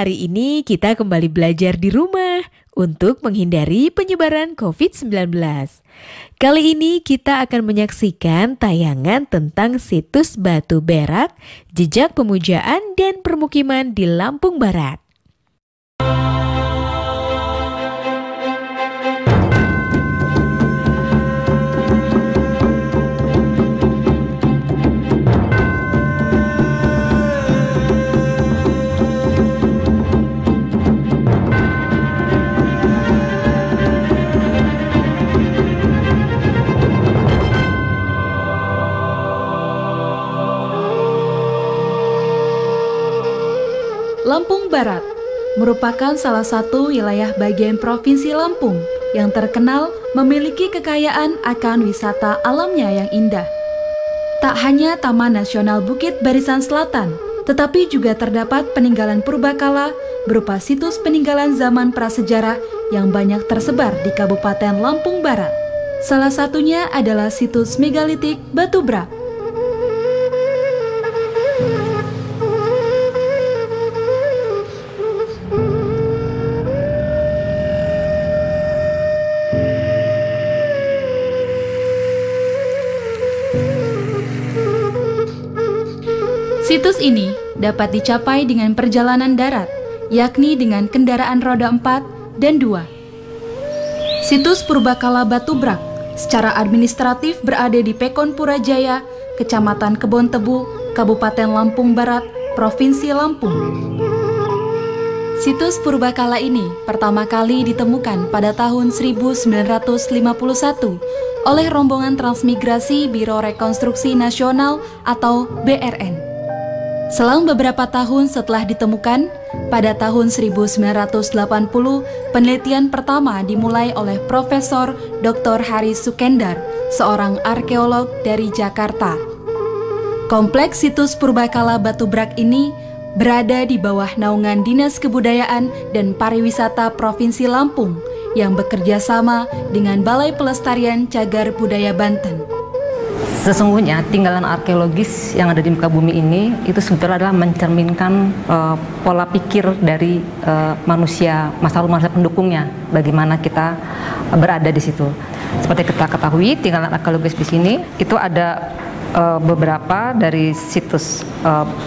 hari ini kita kembali belajar di rumah untuk menghindari penyebaran COVID-19. Kali ini kita akan menyaksikan tayangan tentang situs Batu Berak, jejak pemujaan dan permukiman di Lampung Barat. Lampung Barat merupakan salah satu wilayah bagian Provinsi Lampung yang terkenal memiliki kekayaan akan wisata alamnya yang indah. Tak hanya Taman Nasional Bukit Barisan Selatan, tetapi juga terdapat peninggalan purbakala berupa situs peninggalan zaman prasejarah yang banyak tersebar di Kabupaten Lampung Barat. Salah satunya adalah situs megalitik Batu Berak. Situs ini dapat dicapai dengan perjalanan darat, yakni dengan kendaraan roda 4 dan 2. Situs Purbakala Batu Berak secara administratif berada di Pekon Purajaya, Kecamatan Kebon Tebu, Kabupaten Lampung Barat, Provinsi Lampung. Situs Purbakala ini pertama kali ditemukan pada tahun 1951 oleh rombongan transmigrasi Biro Rekonstruksi Nasional atau BRN. Selang beberapa tahun setelah ditemukan, pada tahun 1980, penelitian pertama dimulai oleh Profesor Dr. Haris Sukendar, seorang arkeolog dari Jakarta. Kompleks situs Purbakala Batu Berak ini berada di bawah naungan Dinas Kebudayaan dan Pariwisata Provinsi Lampung yang bekerja sama dengan Balai Pelestarian Cagar Budaya Banten. Sesungguhnya tinggalan arkeologis yang ada di muka bumi ini itu sebetulnya adalah mencerminkan pola pikir dari manusia, masa lalu manusia pendukungnya, bagaimana kita berada di situ. Seperti kita ketahui, tinggalan arkeologis di sini itu ada beberapa dari situs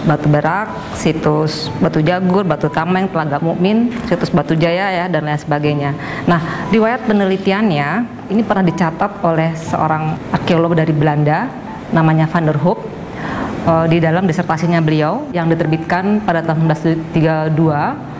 Batu Berak, situs Batu Jagur, Batu Tameng, Telaga Mukmin, situs Batu Jaya ya dan lain sebagainya. Nah, riwayat penelitiannya ini pernah dicatat oleh seorang arkeolog dari Belanda namanya Van der Hoop di dalam disertasinya beliau yang diterbitkan pada tahun 1932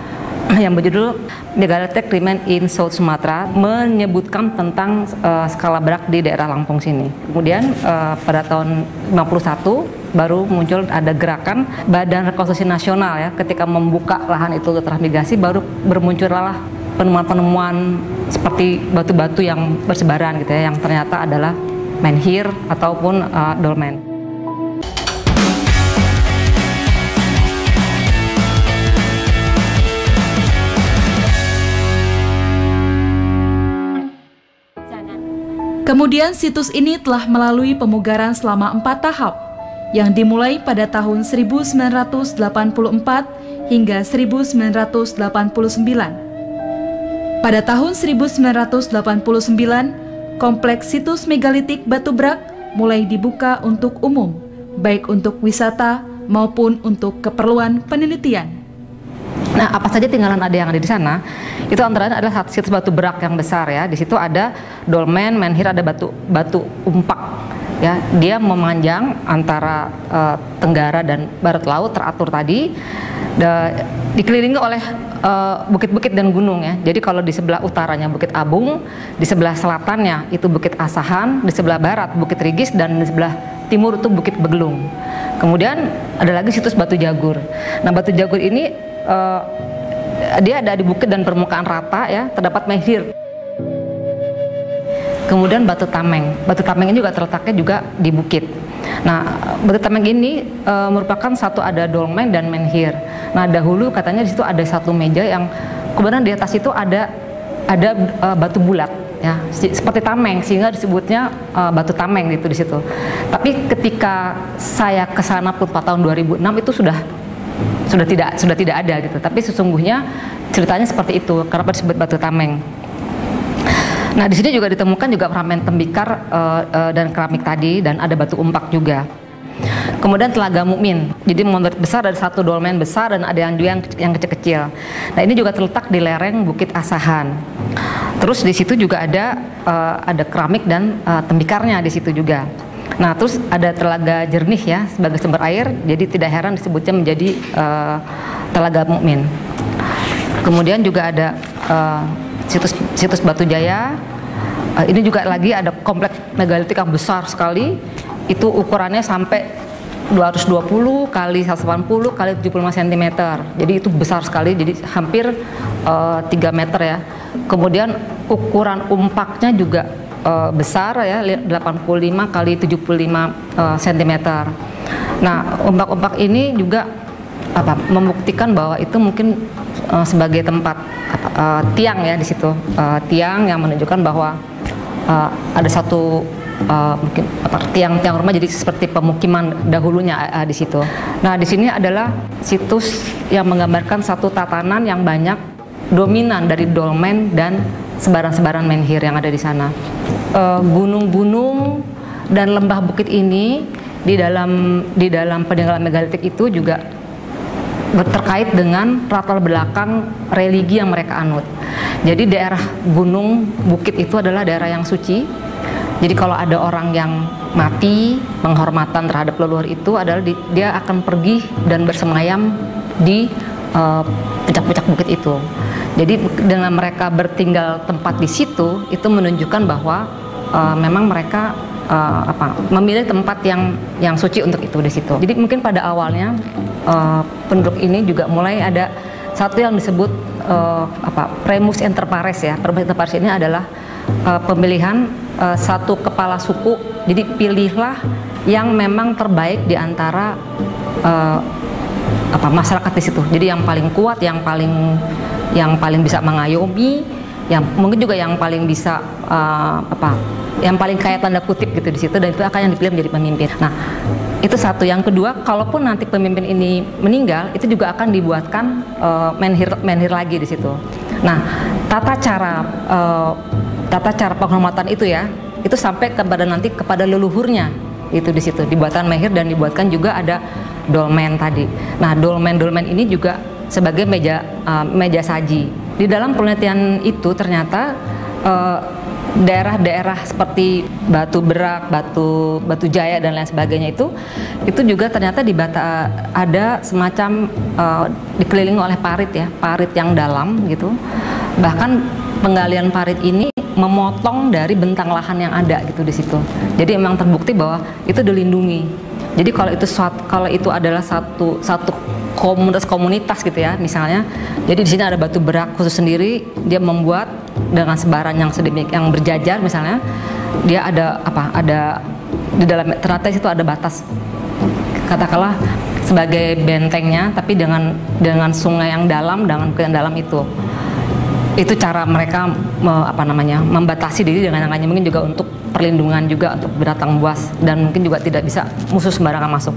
yang berjudul Megalithic Remains in South Sumatra, menyebutkan tentang skala berak di daerah Lampung sini. Kemudian pada tahun 51 baru muncul ada gerakan Badan Rekonstruksi Nasional ya, ketika membuka lahan itu ke transmigrasi baru bermuncullah penemuan-penemuan seperti batu-batu yang bersebaran gitu ya, yang ternyata adalah menhir ataupun dolmen. Kemudian situs ini telah melalui pemugaran selama 4 tahap yang dimulai pada tahun 1984 hingga 1989. Pada tahun 1989, kompleks situs megalitik Batu Berak mulai dibuka untuk umum, baik untuk wisata maupun untuk keperluan penelitian. Nah, apa saja tinggalan yang ada di sana? Itu antara lain adalah situs Batu Berak yang besar ya. Di situ ada dolmen, menhir, ada batu umpak. Ya, dia memanjang antara tenggara dan barat laut teratur tadi, dikelilingi oleh bukit-bukit dan gunung ya. Jadi kalau di sebelah utaranya Bukit Abung, di sebelah selatannya itu Bukit Asahan, di sebelah barat Bukit Rigis, dan di sebelah timur itu Bukit Begelung. Kemudian ada lagi situs Batu Jagur. Nah, Batu Jagur ini dia ada di bukit dan permukaan rata ya, terdapat menhir. Kemudian Batu Tameng. Batu Tameng ini juga terletaknya juga di bukit. Nah, Batu Tameng ini merupakan satu ada dolmen dan menhir. Nah, dahulu katanya di situ ada satu meja yang kemudian di atas itu ada batu bulat ya, seperti tameng, sehingga disebutnya Batu Tameng gitu di situ. Tapi ketika saya ke sana pun pada tahun 2006 itu sudah sudah tidak ada gitu. Tapi sesungguhnya ceritanya seperti itu. Kenapa disebut Batu Tameng? Nah, di sini juga ditemukan juga fragmen tembikar dan keramik tadi, dan ada batu umpak juga. Kemudian Telaga Mukmin, jadi monumen besar, ada satu dolmen besar dan ada yang juga yang kecil-kecil. Nah, ini juga terletak di lereng Bukit Asahan. Terus di situ juga ada keramik dan tembikarnya di situ juga. Nah, terus ada Telaga Jernih ya sebagai sumber air, jadi tidak heran disebutnya menjadi Telaga Mukmin. Kemudian juga ada situs Batu Jaya. Ini juga lagi ada kompleks megalitik yang besar sekali. Itu ukurannya sampai 220 kali 180 kali 75 cm. Jadi itu besar sekali, jadi hampir 3 meter ya. Kemudian ukuran umpaknya juga besar ya, 85 kali 75 cm. Nah, umpak-umpak ini juga membuktikan bahwa itu mungkin sebagai tempat tiang ya di situ, tiang yang menunjukkan bahwa ada satu mungkin tiang-tiang rumah, jadi seperti pemukiman dahulunya di situ. Nah, di sini adalah situs yang menggambarkan satu tatanan yang banyak dominan dari dolmen dan sebaran-sebaran menhir yang ada di sana. Gunung-gunung dan lembah bukit ini di dalam peninggalan megalitik itu juga terkait dengan latar belakang religi yang mereka anut. Jadi daerah gunung bukit itu adalah daerah yang suci. Jadi kalau ada orang yang mati, penghormatan terhadap leluhur itu adalah dia akan pergi dan bersemayam di puncak-puncak bukit itu. Jadi dengan mereka bertinggal tempat di situ, itu menunjukkan bahwa memang mereka memilih tempat yang suci untuk itu di situ. Jadi mungkin pada awalnya penduduk ini juga mulai ada satu yang disebut primus inter pares ya. Primus inter pares ini adalah pemilihan satu kepala suku. Jadi pilihlah yang memang terbaik di antara masyarakat di situ. Jadi yang paling kuat, yang paling bisa mengayomi, yang mungkin juga yang paling bisa yang paling kaya tanda kutip gitu di situ, dan itu akan yang dipilih menjadi pemimpin. Nah, itu satu. Yang kedua, kalaupun nanti pemimpin ini meninggal, itu juga akan dibuatkan menhir lagi di situ. Nah, tata cara penghormatan itu ya, itu sampai kepada leluhurnya itu di situ, dibuatkan menhir dan dibuatkan juga ada dolmen tadi. Nah, dolmen ini juga sebagai meja saji. Di dalam penelitian itu ternyata daerah-daerah seperti Batu Berak, Batu Jaya dan lain sebagainya itu juga ternyata ada semacam dikelilingi oleh parit ya, parit yang dalam gitu. Bahkan penggalian parit ini memotong dari bentang lahan yang ada gitu di situ. Jadi memang terbukti bahwa itu dilindungi. Jadi kalau itu adalah satu komunitas gitu ya misalnya. Jadi di sini ada Batu Berak khusus sendiri, dia membuat dengan sebaran yang sedemikian yang berjajar misalnya. Dia ada di dalam, ternyata itu ada batas, katakanlah sebagai bentengnya, tapi dengan sungai yang dalam, dengan dalam itu cara mereka membatasi diri dengan yang mungkin juga untuk perlindungan juga untuk binatang buas, dan mungkin juga tidak bisa musuh sembarangan masuk.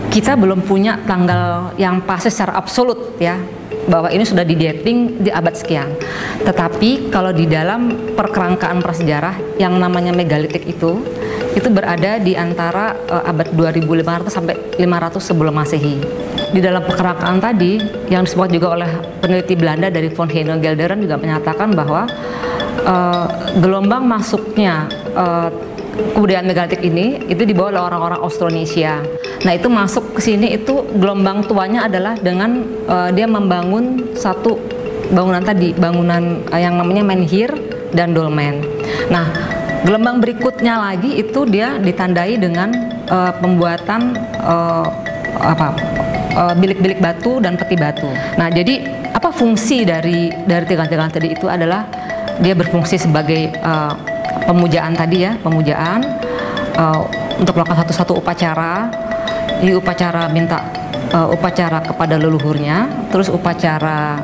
Kita belum punya tanggal yang pasti secara absolut ya bahwa ini sudah didating di abad sekian. Tetapi kalau di dalam perkerangkaan prasejarah yang namanya megalitik itu berada di antara abad 2500 sampai 500 sebelum Masehi. Di dalam perkerangkaan tadi yang disebut juga oleh peneliti Belanda dari von Heino-Gelderen juga menyatakan bahwa gelombang masuknya kebudayaan megalitik ini itu dibawa oleh orang-orang Austronesia. Nah, itu masuk ke sini, itu gelombang tuanya adalah dengan dia membangun satu bangunan tadi, bangunan yang namanya menhir dan dolmen. Nah, gelombang berikutnya lagi itu dia ditandai dengan pembuatan bilik-bilik batu dan peti batu. Nah, jadi apa fungsi dari tiang-tiang tadi itu adalah dia berfungsi sebagai pemujaan tadi ya, untuk melakukan satu upacara. Ini upacara upacara kepada leluhurnya, terus upacara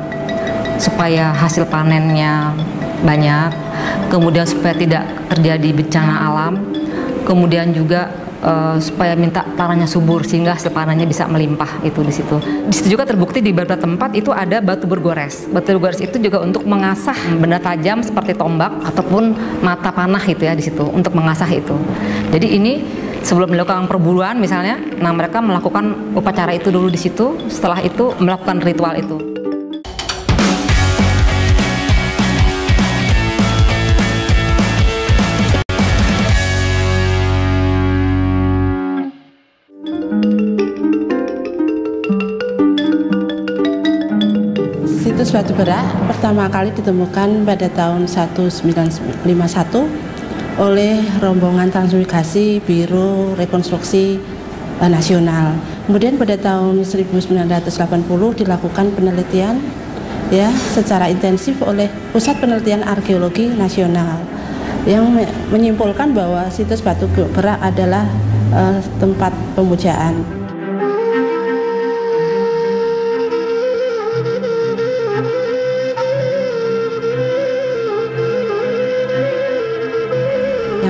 supaya hasil panennya banyak, kemudian supaya tidak terjadi bencana alam, kemudian juga supaya minta tanahnya subur sehingga hasil panennya bisa melimpah itu di situ. Di situ juga terbukti di beberapa tempat itu ada batu bergores. Batu bergores itu juga untuk mengasah benda tajam seperti tombak ataupun mata panah itu ya di situ untuk mengasah itu. Jadi ini sebelum melakukan perburuan misalnya, nah mereka melakukan upacara itu dulu di situ, setelah itu melakukan ritual itu. Situs batu bara pertama kali ditemukan pada tahun 1951 oleh rombongan transmigrasi Biro Rekonstruksi Nasional. Kemudian pada tahun 1980 dilakukan penelitian ya secara intensif oleh Pusat Penelitian Arkeologi Nasional yang menyimpulkan bahwa situs batu bara adalah tempat pemujaan.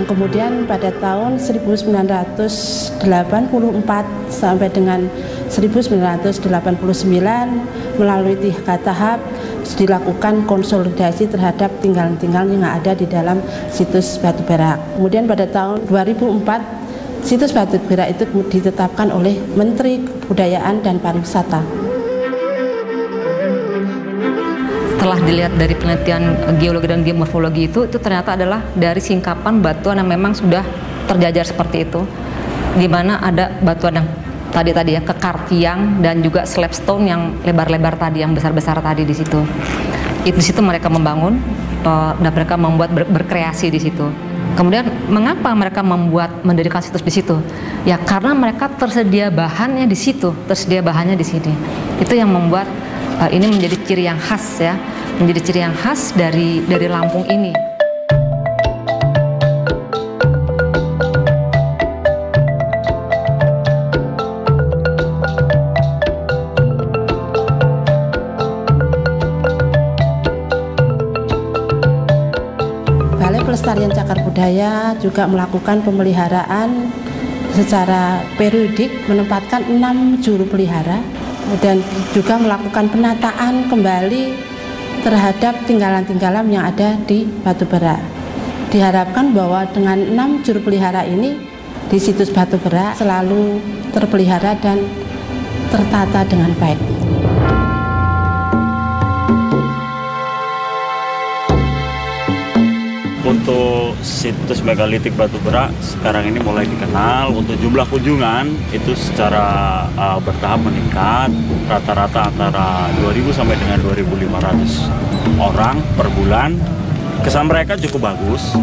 Kemudian pada tahun 1984 sampai dengan 1989 melalui 3 tahap dilakukan konsolidasi terhadap tinggalan-tinggalan yang ada di dalam situs batu bara. Kemudian pada tahun 2004 situs batu bara itu ditetapkan oleh Menteri Kebudayaan dan Pariwisata. Setelah dilihat dari penelitian geologi dan geomorfologi itu ternyata adalah dari singkapan batuan yang memang sudah terjajar seperti itu, di mana ada batuan yang tadi ya kekar tiang dan juga slabstone yang lebar-lebar tadi, yang besar-besar tadi di situ. Di situ mereka membangun dan mereka membuat berkreasi di situ. Kemudian mengapa mereka mendirikan situs di situ? Ya karena mereka tersedia bahannya di situ, tersedia bahannya di sini. Itu yang membuat ini menjadi ciri yang khas ya, menjadi ciri yang khas dari Lampung ini. Balai Pelestarian Cagar Budaya juga melakukan pemeliharaan secara periodik, menempatkan 6 juru pelihara dan juga melakukan penataan kembali terhadap tinggalan-tinggalan yang ada di batu bara. Diharapkan bahwa dengan 6 juru pelihara ini di situs batu bara selalu terpelihara dan tertata dengan baik. Untuk situs megalitik batu bara sekarang ini mulai dikenal. Untuk jumlah kunjungan itu secara bertahap meningkat, rata-rata antara 2.000 sampai dengan 2.500 orang per bulan. Kesan mereka cukup bagus,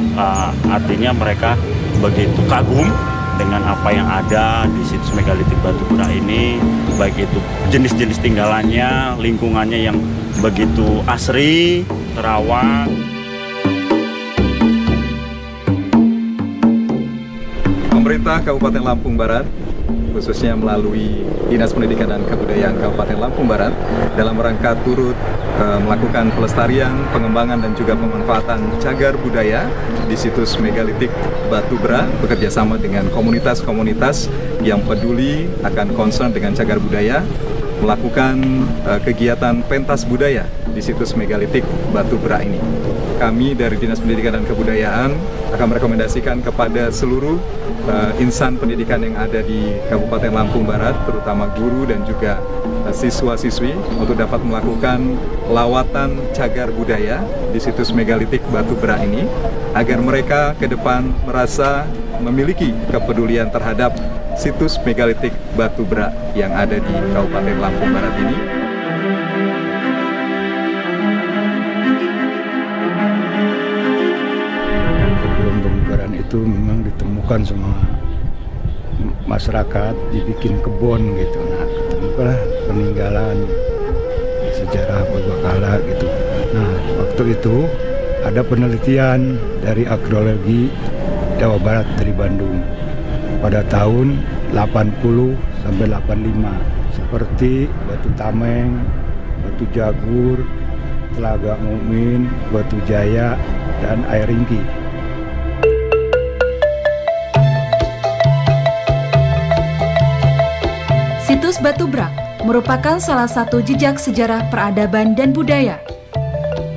artinya mereka begitu kagum dengan apa yang ada di situs megalitik batu bara ini, baik itu jenis-jenis tinggalannya, lingkungannya yang begitu asri, terawat. Pemerintah Kabupaten Lampung Barat, khususnya melalui Dinas Pendidikan dan Kebudayaan Kabupaten Lampung Barat, dalam rangka turut melakukan pelestarian, pengembangan dan juga pemanfaatan cagar budaya di situs megalitik batu bara, bekerjasama dengan komunitas-komunitas yang peduli akan concern dengan cagar budaya, melakukan kegiatan pentas budaya di situs megalitik batu bara ini. Kami dari Dinas Pendidikan dan Kebudayaan akan merekomendasikan kepada seluruh insan pendidikan yang ada di Kabupaten Lampung Barat, terutama guru dan juga siswa-siswi, untuk dapat melakukan lawatan cagar budaya di situs megalitik batu bara ini, agar mereka ke depan merasa memiliki kepedulian terhadap situs megalitik batu bara yang ada di Kabupaten Lampung Barat ini. Sebelum pembubaran itu memang ditemukan semua masyarakat, dibikin kebun gitu. Nah, ketemukanlah peninggalan sejarah berbekala gitu. Nah, waktu itu ada penelitian dari arkeologi Jawa Barat dari Bandung pada tahun 80 sampai 85, seperti Batu Tameng, Batu Jagur, Telaga Mumin, Batu Jaya, dan Air Ringki. Batu Brak merupakan salah satu jejak sejarah peradaban dan budaya.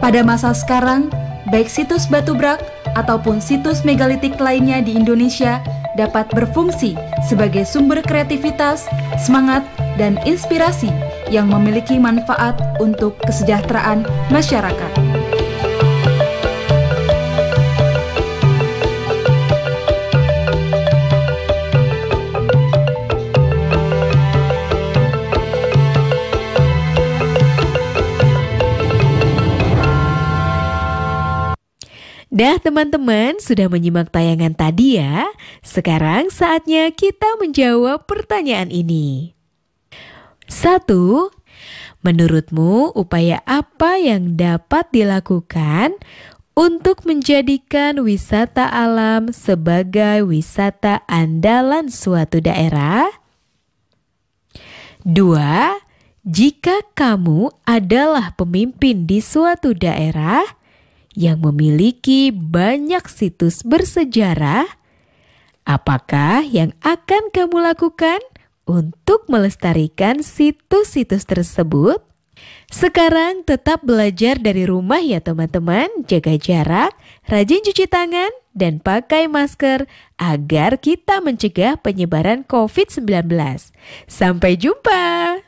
Pada masa sekarang, baik situs Batu Brak ataupun situs megalitik lainnya di Indonesia dapat berfungsi sebagai sumber kreativitas, semangat, dan inspirasi yang memiliki manfaat untuk kesejahteraan masyarakat. Dah teman-teman sudah menyimak tayangan tadi ya. Sekarang saatnya kita menjawab pertanyaan ini. 1. Menurutmu upaya apa yang dapat dilakukan untuk menjadikan wisata alam sebagai wisata andalan suatu daerah? 2. Jika kamu adalah pemimpin di suatu daerah yang memiliki banyak situs bersejarah, apakah yang akan kamu lakukan untuk melestarikan situs-situs tersebut? Sekarang tetap belajar dari rumah ya teman-teman, jaga jarak, rajin cuci tangan, dan pakai masker agar kita mencegah penyebaran COVID-19. Sampai jumpa!